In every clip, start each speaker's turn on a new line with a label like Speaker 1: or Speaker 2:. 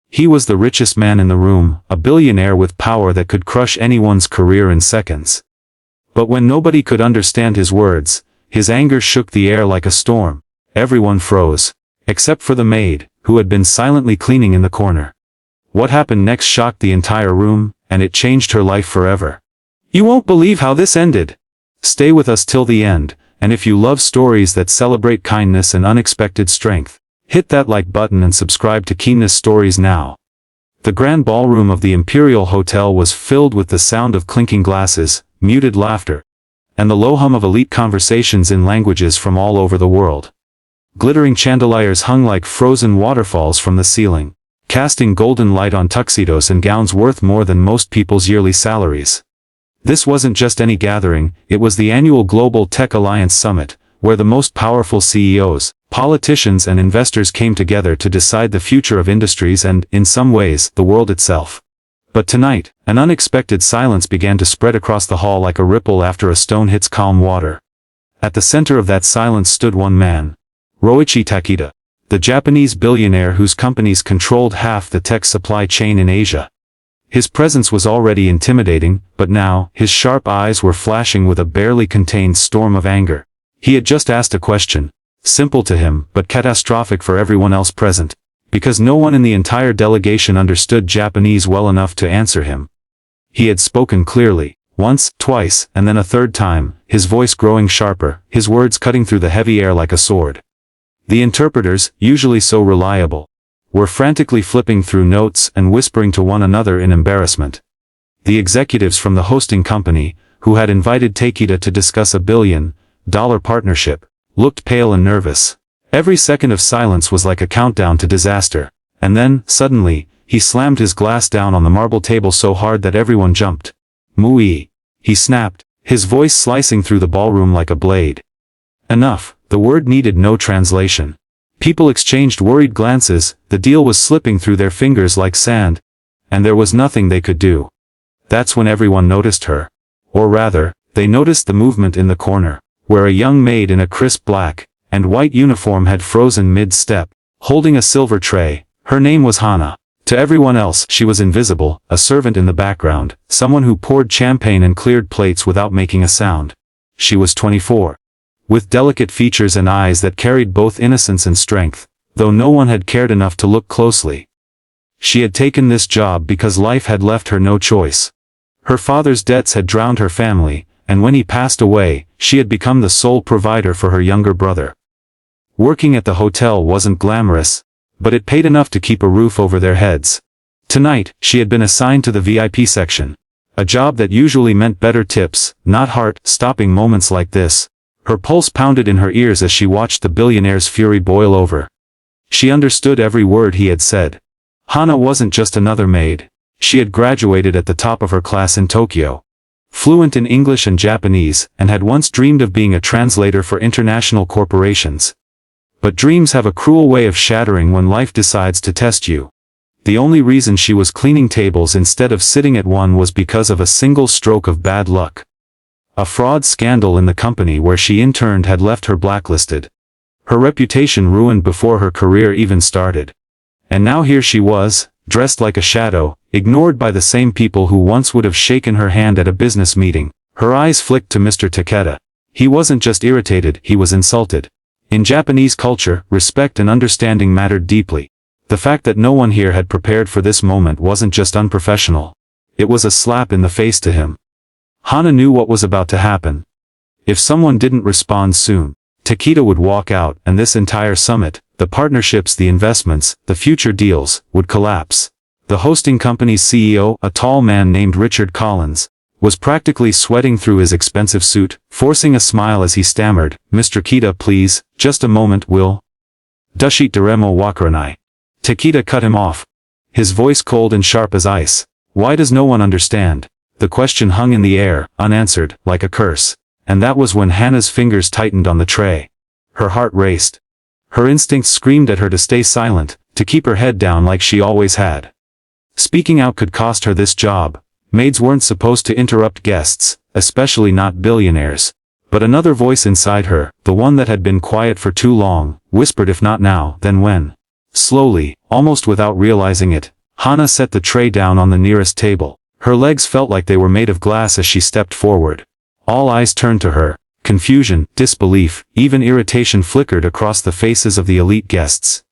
Speaker 1: He was the richest man in the room, a billionaire with power that could crush anyone's career in seconds. But when nobody could understand his words, his anger shook the air like a storm. Everyone froze. Except for the maid, who had been silently cleaning in the corner. What happened next shocked the entire room, and it changed her life forever. You won't believe how this ended. Stay with us till the end, and if you love stories that celebrate kindness and unexpected strength, hit that like button and subscribe to Keenness Stories now. The grand ballroom of the Imperial Hotel was filled with the sound of clinking glasses, muted laughter, and the low hum of elite conversations in languages from all over the world. Glittering chandeliers hung like frozen waterfalls from the ceiling, casting golden light on tuxedos and gowns worth more than most people's yearly salaries. This wasn't just any gathering, it was the annual Global Tech Alliance Summit, where the most powerful CEOs, politicians and investors came together to decide the future of industries and, in some ways, the world itself. But tonight, an unexpected silence began to spread across the hall like a ripple after a stone hits calm water. At the center of that silence stood one man. Roichi Takeda, the Japanese billionaire whose companies controlled half the tech supply chain in Asia. His presence was already intimidating, but now, his sharp eyes were flashing with a barely contained storm of anger. He had just asked a question, simple to him but catastrophic for everyone else present, because no one in the entire delegation understood Japanese well enough to answer him. He had spoken clearly, once, twice, and then a third time, his voice growing sharper, his words cutting through the heavy air like a sword. The interpreters, usually so reliable, were frantically flipping through notes and whispering to one another in embarrassment. The executives from the hosting company, who had invited Takeda to discuss a $1 billion partnership, looked pale and nervous. Every second of silence was like a countdown to disaster. And then, suddenly, he slammed his glass down on the marble table so hard that everyone jumped. "Mui," he snapped, his voice slicing through the ballroom like a blade. Enough. The word needed no translation. People exchanged worried glances, the deal was slipping through their fingers like sand. And there was nothing they could do. That's when everyone noticed her. Or rather, they noticed the movement in the corner, where a young maid in a crisp black and white uniform had frozen mid-step, holding a silver tray. Her name was Hana. To everyone else, she was invisible, a servant in the background, someone who poured champagne and cleared plates without making a sound. She was 24. With delicate features and eyes that carried both innocence and strength, though no one had cared enough to look closely. She had taken this job because life had left her no choice. Her father's debts had drowned her family, and when he passed away, she had become the sole provider for her younger brother. Working at the hotel wasn't glamorous, but it paid enough to keep a roof over their heads. Tonight, she had been assigned to the VIP section. A job that usually meant better tips, not heart-stopping moments like this. Her pulse pounded in her ears as she watched the billionaire's fury boil over. She understood every word he had said. Hana wasn't just another maid. She had graduated at the top of her class in Tokyo. Fluent in English and Japanese, and had once dreamed of being a translator for international corporations. But dreams have a cruel way of shattering when life decides to test you. The only reason she was cleaning tables instead of sitting at one was because of a single stroke of bad luck. A fraud scandal in the company where she interned had left her blacklisted. Her reputation ruined before her career even started. And now here she was, dressed like a shadow, ignored by the same people who once would have shaken her hand at a business meeting. Her eyes flicked to Mr. Takeda. He wasn't just irritated, he was insulted. In Japanese culture, respect and understanding mattered deeply. The fact that no one here had prepared for this moment wasn't just unprofessional. It was a slap in the face to him. Hana knew what was about to happen. If someone didn't respond soon, Takeda would walk out and this entire summit, the partnerships, the investments, the future deals, would collapse. The hosting company's CEO, a tall man named Richard Collins, was practically sweating through his expensive suit, forcing a smile as he stammered, "Mr. Kita, please, just a moment, will Dushit Daremo Wakaranai." Takeda cut him off. His voice cold and sharp as ice. Why does no one understand? The question hung in the air, unanswered, like a curse. And that was when Hana's fingers tightened on the tray. Her heart raced. Her instincts screamed at her to stay silent, to keep her head down like she always had. Speaking out could cost her this job. Maids weren't supposed to interrupt guests, especially not billionaires. But another voice inside her, the one that had been quiet for too long, whispered, if not now, then when? Slowly, almost without realizing it, Hana set the tray down on the nearest table. Her legs felt like they were made of glass as she stepped forward. All eyes turned to her. Confusion, disbelief, even irritation flickered across the faces of the elite guests.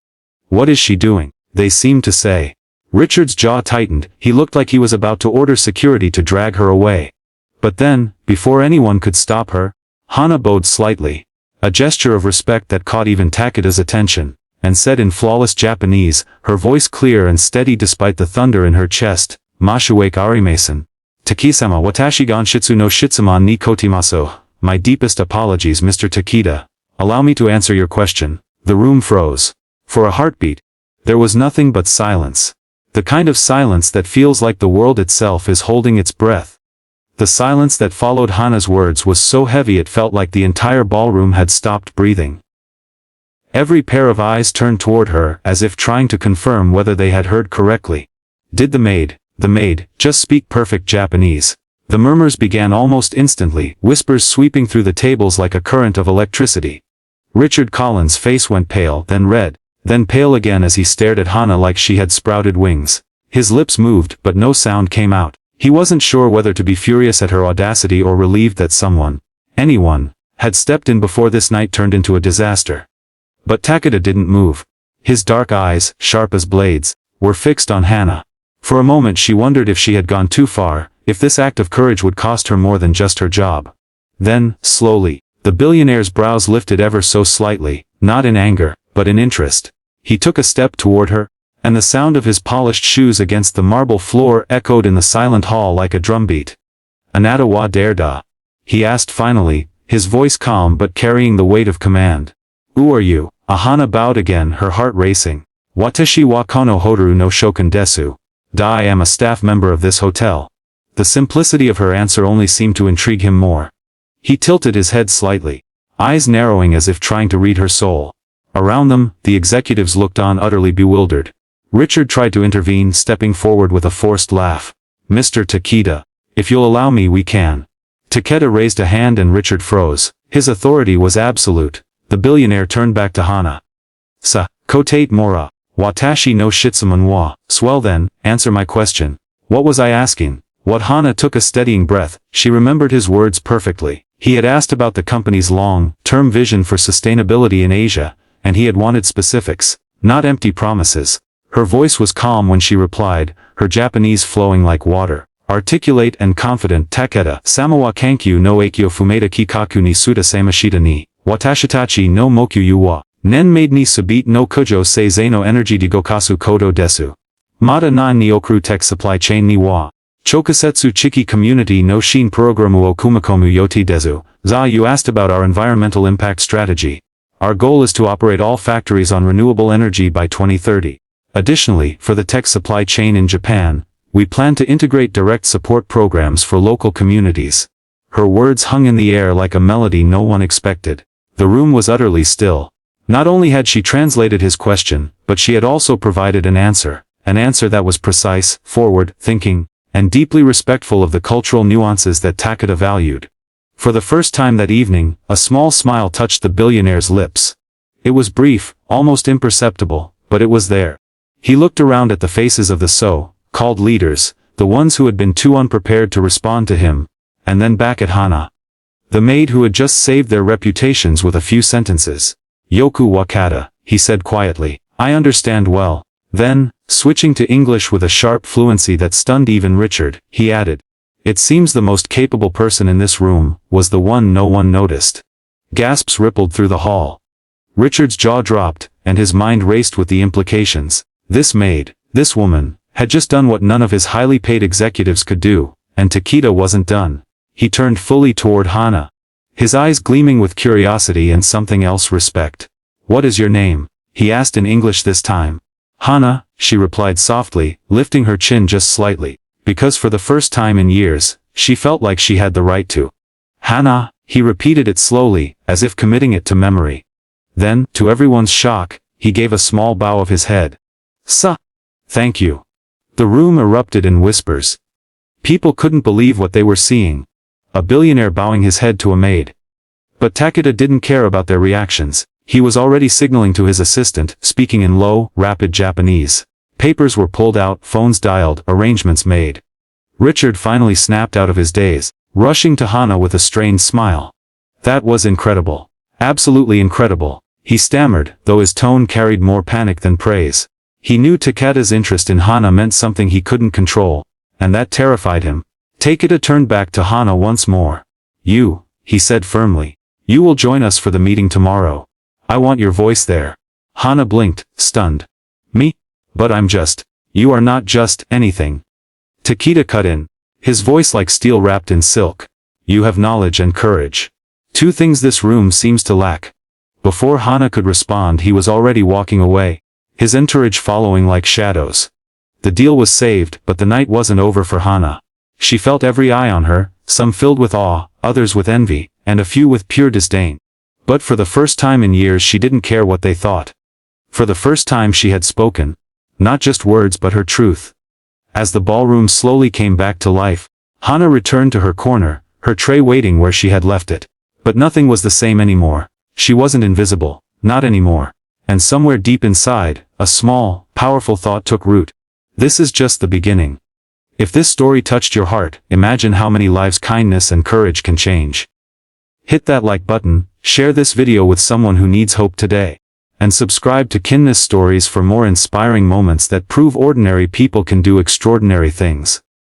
Speaker 1: What is she doing? They seemed to say. Richard's jaw tightened. He looked like he was about to order security to drag her away. But then, before anyone could stop her, Hana bowed slightly. A gesture of respect that caught even Takeda's attention, and said in flawless Japanese, her voice clear and steady despite the thunder in her chest, Mashuwake arimasen. Takisama watashi ga shitsu no shitsuman ni kotimasu. My deepest apologies, Mr. Takeda. Allow me to answer your question. The room froze. For a heartbeat, there was nothing but silence. The kind of silence that feels like the world itself is holding its breath. The silence that followed Hana's words was so heavy it felt like the entire ballroom had stopped breathing. Every pair of eyes turned toward her as if trying to confirm whether they had heard correctly. Did the maid, just speak perfect Japanese? The murmurs began almost instantly, whispers sweeping through the tables like a current of electricity. Richard Collins' face went pale, then red, then pale again as he stared at Hana like she had sprouted wings. His lips moved, but no sound came out. He wasn't sure whether to be furious at her audacity or relieved that anyone, had stepped in before this night turned into a disaster. But Takeda didn't move. His dark eyes, sharp as blades, were fixed on Hana. For a moment she wondered if she had gone too far, if this act of courage would cost her more than just her job. Then, slowly, the billionaire's brows lifted ever so slightly, not in anger, but in interest. He took a step toward her, and the sound of his polished shoes against the marble floor echoed in the silent hall like a drumbeat. "Anata wa dare da?" he asked finally, his voice calm but carrying the weight of command. "Who are you?" Hana bowed again, her heart racing. "Watashi wa kono hotaru no shokan desu. I am a staff member of this hotel." The simplicity of her answer only seemed to intrigue him more. He tilted his head slightly, eyes narrowing as if trying to read her soul. Around them, the executives looked on utterly bewildered. Richard tried to intervene, stepping forward with a forced laugh. "Mr. Takeda, if you'll allow me, we can." Takeda raised a hand and Richard froze. His authority was absolute. The billionaire turned back to Hana. "Sa, kotate mora, watashi no shitsuman wa." "Swell then, answer my question." What was I asking? What? Hana took a steadying breath. She remembered his words perfectly. He had asked about the company's long-term vision for sustainability in Asia, and he had wanted specifics, not empty promises. Her voice was calm when she replied, her Japanese flowing like water. Articulate and confident. "Takeda, sama wa kankyu no eikyo fumeta kikaku ni suda samashita ni, watashitachi no mokyu yu wa, nen maid ni sabit no kujo sei no energy di gokasu kodo desu. Mata na ni okru tech supply chain ni wa. Chokusetsu chiki community no shin programu o kumakomu yoti desu." You asked about our environmental impact strategy. Our goal is to operate all factories on renewable energy by 2030. Additionally, for the tech supply chain in Japan, we plan to integrate direct support programs for local communities. Her words hung in the air like a melody no one expected. The room was utterly still. Not only had she translated his question, but she had also provided an answer that was precise, forward-thinking, and deeply respectful of the cultural nuances that Takeda valued. For the first time that evening, a small smile touched the billionaire's lips. It was brief, almost imperceptible, but it was there. He looked around at the faces of the so-called leaders, the ones who had been too unprepared to respond to him, and then back at Hana, the maid who had just saved their reputations with a few sentences. "Yoku wakata," he said quietly. "I understand well." Then, switching to English with a sharp fluency that stunned even Richard, he added, "It seems the most capable person in this room was the one no one noticed." Gasps rippled through the hall. Richard's jaw dropped, and his mind raced with the implications. This maid, this woman, had just done what none of his highly paid executives could do, and Takeda wasn't done. He turned fully toward Hana, his eyes gleaming with curiosity and something else, respect. "What is your name?" he asked in English this time. "Hana," she replied softly, lifting her chin just slightly, because for the first time in years, she felt like she had the right to. "Hana," he repeated it slowly, as if committing it to memory. Then, to everyone's shock, he gave a small bow of his head. "Sa. Thank you." The room erupted in whispers. People couldn't believe what they were seeing. A billionaire bowing his head to a maid. But Takeda didn't care about their reactions. He was already signaling to his assistant, speaking in low, rapid Japanese. Papers were pulled out, phones dialed, arrangements made. Richard finally snapped out of his daze, rushing to Hana with a strained smile. That was incredible. Absolutely incredible, he stammered, though his tone carried more panic than praise. He knew Takeda's interest in Hana meant something he couldn't control, and that terrified him. Takeda turned back to Hana once more. You, he said firmly. You will join us for the meeting tomorrow. I want your voice there. Hana blinked, stunned. Me? But I'm just. You are not just anything. Takeda cut in, his voice like steel wrapped in silk. You have knowledge and courage. Two things this room seems to lack. Before Hana could respond, he was already walking away, his entourage following like shadows. The deal was saved, but the night wasn't over for Hana. She felt every eye on her, some filled with awe, others with envy, and a few with pure disdain. But for the first time in years she didn't care what they thought. For the first time she had spoken. Not just words but her truth. As the ballroom slowly came back to life, Hana returned to her corner, her tray waiting where she had left it. But nothing was the same anymore. She wasn't invisible, not anymore. And somewhere deep inside, a small, powerful thought took root. This is just the beginning. If this story touched your heart, imagine how many lives kindness and courage can change. Hit that like button, share this video with someone who needs hope today. And subscribe to Kindness Stories for more inspiring moments that prove ordinary people can do extraordinary things.